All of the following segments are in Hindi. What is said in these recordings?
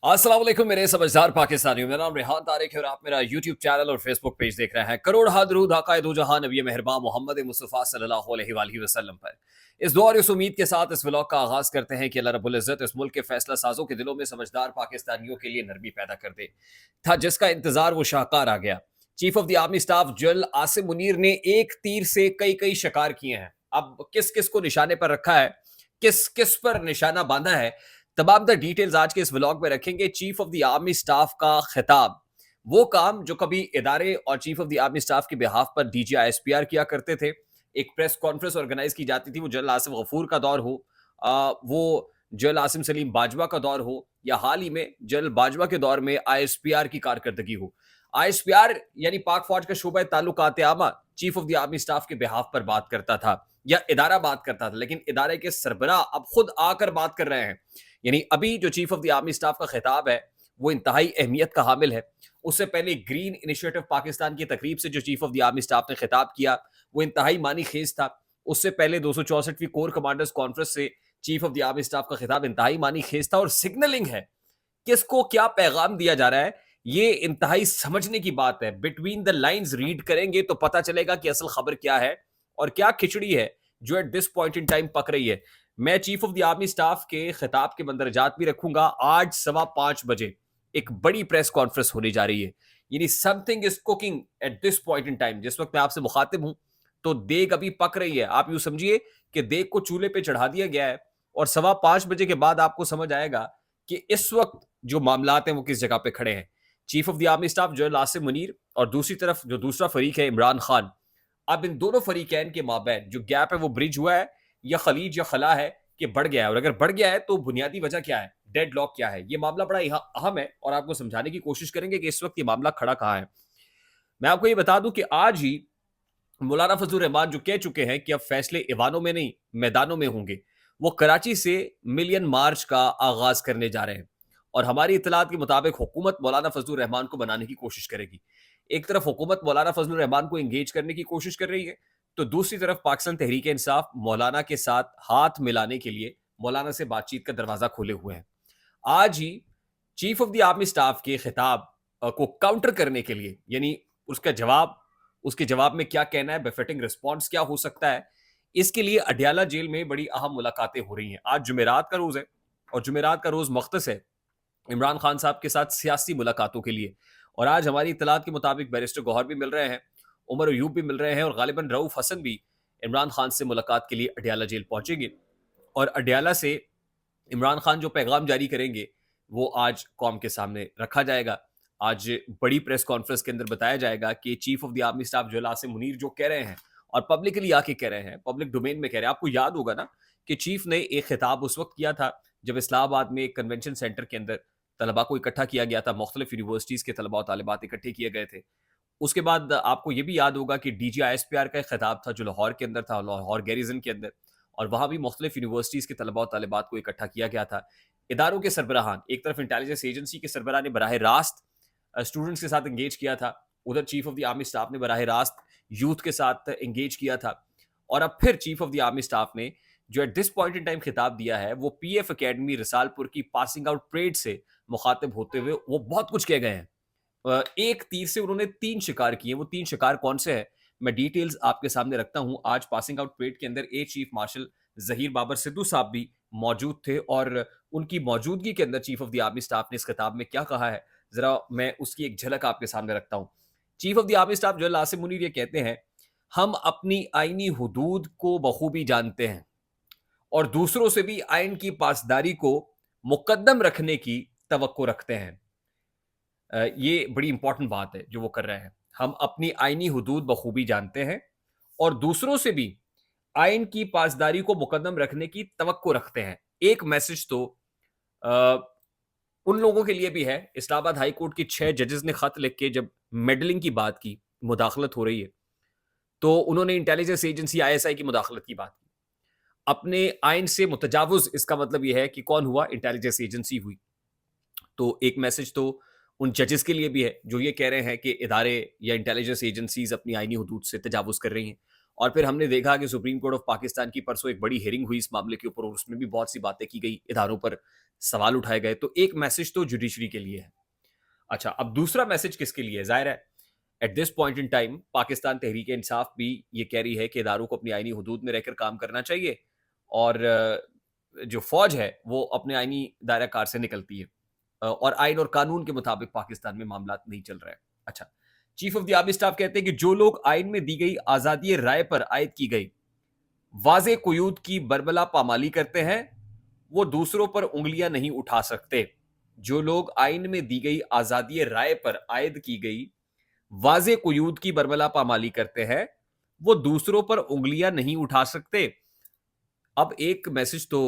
अस्सलाम वालेकुम मेरे समझदार पाकिस्तानियों। मेरा नाम रेहान तारिक है और आप मेरा यूट्यूब चैनल और फेसबुक पेज देख रहे हैं। करोड़ हा दरूद आका दो जहां नबी मेहरबान मोहम्मद मुस्तफ़ा सल्लल्लाहु अलैहि वसल्लम पर। इस दुआ और इस उम्मीद के साथ इस व्लॉग का आगाज करते हैं कि अल्लाह रब्बुल इज़्ज़त इस मुल्क के फैसला साजों के दिलों में समझदार पाकिस्तानियों के लिए नरमी पैदा कर दे। था जिसका इंतजार वो शाहकार आ गया। Chief of the army staff general Asim Munir ने एक तीर से कई कई शिकार किए हैं। अब किस किस को निशाने पर रखा है, किस किस पर निशाना बांधा है, तमाम द डिटेल्स आज के इस व्लॉग में रखेंगे। Chief of the army staff का खिताब, वो काम जो कभी इदारे और chief of the army staff के बिहाफ पर डीजी आईएसपीआर किया करते थे। एक प्रेस कॉन्फ्रेंस ऑर्गेनाइज की जाती थी, वो जनरल आसिम गफूर का दौर हो, वो जनरल आसिम सलीम बाजवा का दौर हो, या हाल ही में जनरल बाजवा के दौर में आईएसपीआर की कारकर्दगी हो। आईएसपीआर यानी पाक फौज का शोबा ताल्लुकात आमा chief of the army staff के बिहाफ पर बात करता था या इदारा बात करता था, लेकिन इदारे के सरबराह अब खुद आकर बात कर रहे हैं। यानी अभी जो chief of the army staff का खिताब है वो इंतहाई अहमियत का हामिल है। उससे पहले ग्रीन इनिशिएटिव पाकिस्तान की तकरीब से जो chief of the army staff ने खिताब किया वो इंतहाई मानी खेज था। उससे पहले 264वीं कोर कमांडर्स कॉन्फ्रेंस से chief of the army staff का खिताब इंतहाई मानी खेज था और सिग्नलिंग है किसको क्या पैगाम दिया जा रहा है। ये इंतहाई समझने की बात है। बिटवीन द लाइंस रीड करेंगे तो पता चलेगा कि असल खबर क्या है और क्या खिचड़ी है जो at this point in time पक रही है। मैं chief of the army staff के खिताब के मंदरजात भी रखूंगा। आज 5:15 एक बड़ी प्रेस कॉन्फ्रेंस होने जा रही है। यानी something is cooking at this point in time. जिस वक्त मैं आपसे मुखातिब हूं तो देग अभी पक रही है। आप यूं समझिए कि देग को चूल्हे पे चढ़ा दिया गया है और 5:15 के बाद आपको समझ आएगा कि इस वक्त जो मामलात हैं वो किस जगह पे खड़े हैं। Chief of the army staff general Asim Munir और दूसरी तरफ जो दूसरा फरीक है इमरान खान। अब इन दोनों फरीकैन के माबैन जो गैप है वो ब्रिज हुआ है या खलीज या खला है कि बढ़ गया है, और अगर बढ़ गया है तो बुनियादी वजह क्या है, डेड लॉक क्या है। ये मामला बड़ा अहम है और आपको समझाने की कोशिश करेंगे कि इस वक्त ये मामला खड़ा कहां है। मैं आपको ये बता दूं कि आज ही मौलाना फजलुर रहमान जो कह चुके हैं कि अब फैसले ईवानों में नहीं मैदानों में होंगे, वो कराची से मिलियन मार्च का आगाज करने जा रहे हैं। और हमारी इतलात के मुताबिक हुकूमत मौलाना फजलुर रहमान को बनाने की कोशिश करेगी। एक तरफ हुकूमत मौलाना फजलुर रहमान को एंगेज करने की कोशिश कर रही है, तो दूसरी तरफ पाकिस्तान तहरीक इंसाफ मौलाना के साथ हाथ मिलाने के लिए मौलाना से बातचीत का दरवाजा खोले हुए हैं। आज ही chief of the army staff के खिताब को काउंटर करने के लिए, यानी उसका जवाब, उसके जवाब में क्या कहना है, बेफिटिंग रिस्पॉन्स क्या हो सकता है, इसके लिए अडयाला जेल में बड़ी अहम मुलाकातें हो रही हैं। आज जुमेरात का रोज है और जुमेरात का रोज मख्तस है इमरान खान साहब के साथ सियासी मुलाकातों के लिए। और आज हमारी इतलात के मुताबिक बैरिस्टर गौहर भी मिल रहे हैं, उमर अयूब भी मिल रहे हैं और गालिबन रऊफ हसन भी इमरान खान से मुलाकात के लिए अडयाला जेल पहुंचेंगे। और अडयाला से इमरान खान जो पैगाम जारी करेंगे वो आज कौम के सामने रखा जाएगा। आज बड़ी प्रेस कॉन्फ्रेंस के अंदर बताया जाएगा कि chief of the army staff general Asim Munir जो कह रहे हैं और पब्लिकली आके कह रहे हैं, पब्लिक डोमेन में कह रहे हैं। आपको याद होगा ना कि चीफ ने एक खिताब उस वक्त किया था जब इस्लामाबाद में एक कन्वेंशन सेंटर के अंदर तलबा को इकट्ठा किया गया था, मुख्तलिफ यूनिवर्सिटीज के तलबा और तालिबात इकट्ठे किए गए थे। उसके बाद आपको ये भी याद होगा कि डीजी आईएसपीआर का एक खिताब था जो लाहौर के अंदर था, लाहौर गैरिजन के अंदर, और वहां भी मुख्तलिफ यूनिवर्सिटीज के तलबा और तालिबात को इकट्ठा किया गया था। इदारों के सरबराहान, एक तरफ इंटेलिजेंस एजेंसी के सरबराह ने बराह रास्त स्टूडेंट्स के साथ एंगेज किया था, उधर chief of the army staff ने बराह रास्त यूथ के साथ एंगेज किया था। और अब फिर chief of the army staff ने जो at this point in time खिताब दिया है वो पीएफ अकेडमी रिसालपुर की पासिंग आउट परेड से मुखातिब होते हुए वो बहुत कुछ कह गए हैं। एक तीर से उन्होंने 3 शिकार किए। वो 3 शिकार कौन से हैं, मैं डिटेल्स आपके सामने रखता हूं। आज पासिंग आउट परेड के अंदर air chief marshal Zaheer Babar Sidhu sahab भी मौजूद थे और उनकी मौजूदगी के अंदर chief of the army staff ने इस खिताब में क्या कहा है, जरा मैं उसकी एक झलक आपके सामने रखता हूं। Chief of the army staff general Asim Munir ये कहते हैं, हम अपनी आईनी हुदूद को बखूबी जानते हैं और दूसरों से भी आइन की पासदारी को मुकद्दम रखने की तवक्को रखते हैं। ये बड़ी इंपॉर्टेंट बात है जो वो कर रहे हैं। हम अपनी आईनी हुदूद बखूबी जानते हैं और दूसरों से भी आइन की पासदारी को मुकद्दम रखने की तवक्को रखते हैं। एक मैसेज तो आ, उन लोगों के लिए भी है। इस्लामाबाद हाई कोर्ट की 6 जजेस ने खत लिख के जब मेडलिंग की बात की, मुदाखलत हो रही है, तो उन्होंने इंटेलिजेंस एजेंसी आईएसआई की मुदाखलत की बात की। अपने आइन से मुतजावुज, इसका मतलब यह है कि कौन हुआ, इंटेलिजेंस एजेंसी हुई। तो एक मैसेज तो उन जजेस के लिए भी है जो ये कह रहे हैं कि इदारे या इंटेलिजेंस एजेंसीज अपनी आईनी हदूद से तजावुज कर रही हैं। और फिर हमने देखा कि सुप्रीम कोर्ट ऑफ पाकिस्तान की परसों एक बड़ी हियरिंग हुई इस मामले के ऊपर और उसमें भी बहुत सी बातें की गई, इदारों पर सवाल उठाए गए। तो एक मैसेज तो जुडिशरी के लिए है। अच्छा, अब दूसरा मैसेज किसके लिए है? ज़ाहिर है at this point in time Pakistan Tehreek-e-Insaf भी ये कह रही है कि इदारों को अपनी आईनी हुदूद में रहकर काम करना चाहिए और जो फ़ौज है वो अपने आईनी दायरा-कार से निकलती है। और आइन और कानून के मुताबिक पाकिस्तान में मामलात नहीं चल रहा है। अच्छा, chief of the army staff कहते हैं कि जो लोग आइन में दी गई आज़ादी राय पर आयद की गई वाज़े क़ुयूद की बरबला पामाली करते हैं, वो दूसरों पर उँगलियां नहीं उठा सकते। जो लोग आइन में दी गई आज़ादी राय पर आयद की गई वाज़े क़ुयूद की बरबला पामाली करते हैं, वो दूसरों पर उँगलियां नहीं उठा सकते। अब एक मैसेज तो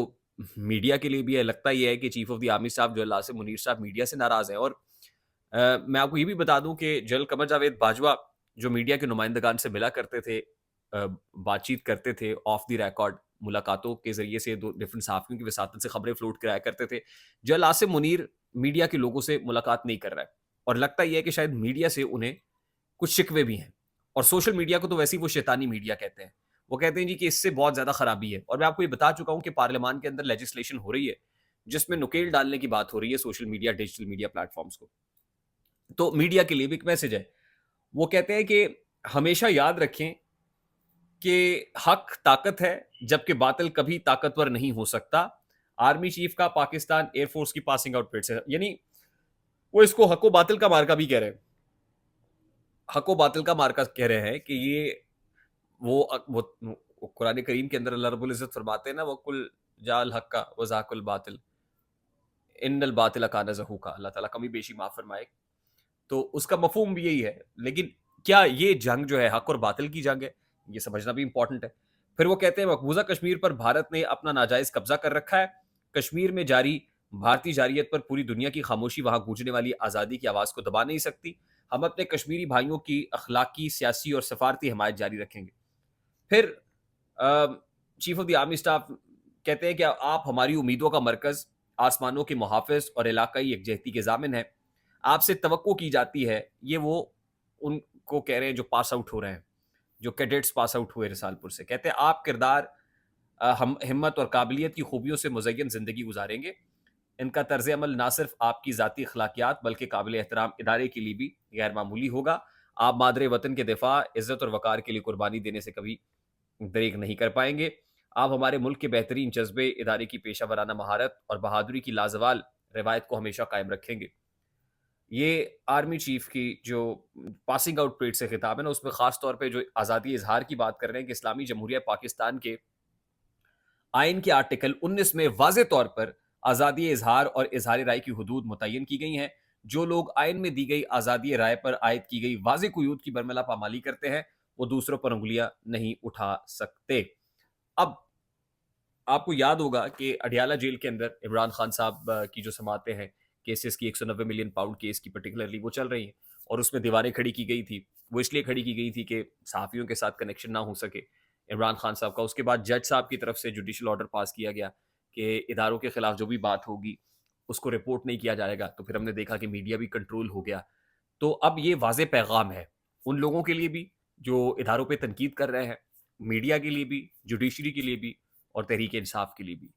मीडिया के लिए भी है, लगता ये है कि chief of the army staff जो आसिम मुनीर साहब मीडिया से नाराज़ हैं और मैं आपको ये भी बता दूं कि जनरल कमर जावेद बाजवा जो मीडिया के नुमाइंदगान से मिला करते थे, बातचीत करते थे ऑफ द रिकॉर्ड, मुलाकातों के जरिए से दो डिफरेंट सहाफ़ियों की वसातत से खबरें फ्लोट कराया करते थे। जनरल आसिम मुनीर मीडिया के लोगों से मुलाकात नहीं कर रहा है और लगता यह है कि शायद मीडिया से उन्हें कुछ शिकवे भी हैं और सोशल मीडिया को तो वैसे ही वो शैतानी मीडिया कहते हैं। वो कहते हैं जी कि इससे बहुत ज़्यादा खराबी है और मैं आपको ये बता चुका हूँ कि पार्लियामान के अंदर लेजिस्लेशन हो रही है, जिसमें नुकेल डालने की बात हो रही है social media, digital media platforms को। तो मीडिया के लिए भी एक मैसेज है। वो कहते हैं कि हमेशा याद रखें कि हक ताकत है, जबकि बातिल कभी ताकतवर नहीं हो सकता। आर्मी चीफ का पाकिस्तान एयरफोर्स की पासिंग आउट से यानी वो इसको हको बातिल का मार्का भी कह रहे हैं। हको बातिल का मार्का कह रहे हैं कि ये वो कुरान करीम के अंदर अल्लाह रब्बुल इज़्ज़त फरमाते हैं ना, वकुल जाल हक्का व ज़ाकुल बातिल इन्नल बातिल काना ज़हूका। अल्लाह ताला कमी बेशी माफ फरमाए। तो उसका मफहूम भी यही है। लेकिन क्या ये जंग जो है हक और बातिल की जंग है? ये समझना भी इंपॉर्टेंट है। फिर वो कहते हैं मकबूजा कश्मीर पर भारत ने अपना नाजायज़ कब्जा कर रखा है। कश्मीर में जारी भारतीय जारियत पर पूरी दुनिया की खामोशी वहां गूंजने वाली आज़ादी की आवाज़ को दबा नहीं सकती। हम अपने कश्मीरी भाइयों की अखलाकी, सियासी और सफारती हमायत जारी रखेंगे। फिर chief of the army staff कहते हैं कि आप हमारी उम्मीदों का मरकज़, आसमानों के मुहाफ़िज़ और इलाकाई यकजहती के ज़ामिन हैं। आपसे तवक्को की जाती है, ये वो उनको कह रहे हैं जो पास आउट हो रहे हैं, जो कैडेट्स पास आउट हुए रिसालपुर से। कहते हैं आप किरदार, हम हिम्मत और काबिलियत की खूबियों से मुज़य्यन ज़िंदगी गुजारेंगे। इनका तर्ज़ अमल ना सिर्फ आपकी ज़ाती अखलाकियात बल्कि काबिल एहतराम इदारे के लिए भी गैर मामूली होगा। आप मादरे वतन के दिफा, इज़्ज़त और वक़ार के लिए कुर्बानी देने से कभी दरेक नहीं कर पाएंगे। आप हमारे मुल्क के बेहतरीन जज्बे, इदारे की पेशा वराना महारत और बहादुरी की लाजवाल रवायत को हमेशा कायम रखेंगे। ये आर्मी चीफ की जो पासिंग आउट परेड से खिताब है ना, उसमें खास तौर पे जो आज़ादी इजहार की बात कर रहे हैं कि इस्लामी जमहूरिया पाकिस्तान के आइन के आर्टिकल 19 में वाज़े तौर पर आज़ादी इजहार और इजहार राय की हदूद मुतय्यन की गई हैं। जो लोग आइन में दी गई आज़ादी राय पर आयद की गई वाज़े क़ुयूद की बरमला पामाली करते हैं, वो दूसरों पर उंगलियां नहीं उठा सकते। अब आपको याद होगा कि अडियाला जेल के अंदर इमरान खान साहब की जो समातें हैं, केसेस की 190 मिलियन पाउंड केस की पर्टिकुलरली वो चल रही हैं और उसमें दीवारें खड़ी की गई थी। वो इसलिए खड़ी की गई थी कि सहाफ़ियों के साथ कनेक्शन ना हो सके इमरान खान साहब का। उसके बाद जज साहब की तरफ से जुडिशल ऑर्डर पास किया गया कि इदारों के खिलाफ जो भी बात होगी उसको रिपोर्ट नहीं किया जाएगा। तो फिर हमने देखा कि मीडिया भी कंट्रोल हो गया। तो अब ये वाज़े पैगाम है उन लोगों के लिए भी जो इदारों पे तनकीद कर रहे हैं, मीडिया के लिए भी, जुडिशरी के लिए भी और तहरीक इंसाफ के लिए भी।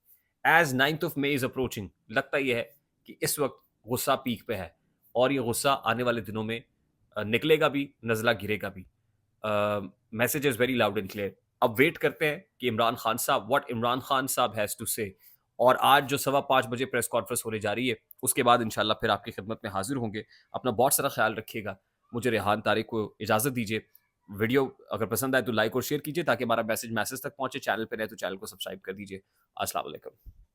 As 9th of May is approaching, लगता यह है कि इस वक्त गुस्सा पीक पे है और ये गुस्सा आने वाले दिनों में निकलेगा भी, नज़ला गिरेगा भी। Message is very loud and clear. अब वेट करते हैं कि इमरान खान साहब, व्हाट इमरान खान साहब हैज़ टू से। और आज जो 5:15 बजे प्रेस कॉन्फ्रेंस होने जा रही है, उसके बाद इंशाल्लाह फिर आपकी खिदमत में हाजिर होंगे। अपना बहुत सारा ख्याल रखिएगा। मुझे रेहान तारिक को इजाज़त दीजिए। वीडियो अगर पसंद आए तो लाइक और शेयर कीजिए ताकि हमारा मैसेज तक पहुंचे। चैनल पर नए तो चैनल को सब्सक्राइब कर दीजिए। अस्सलाम वालेकुम।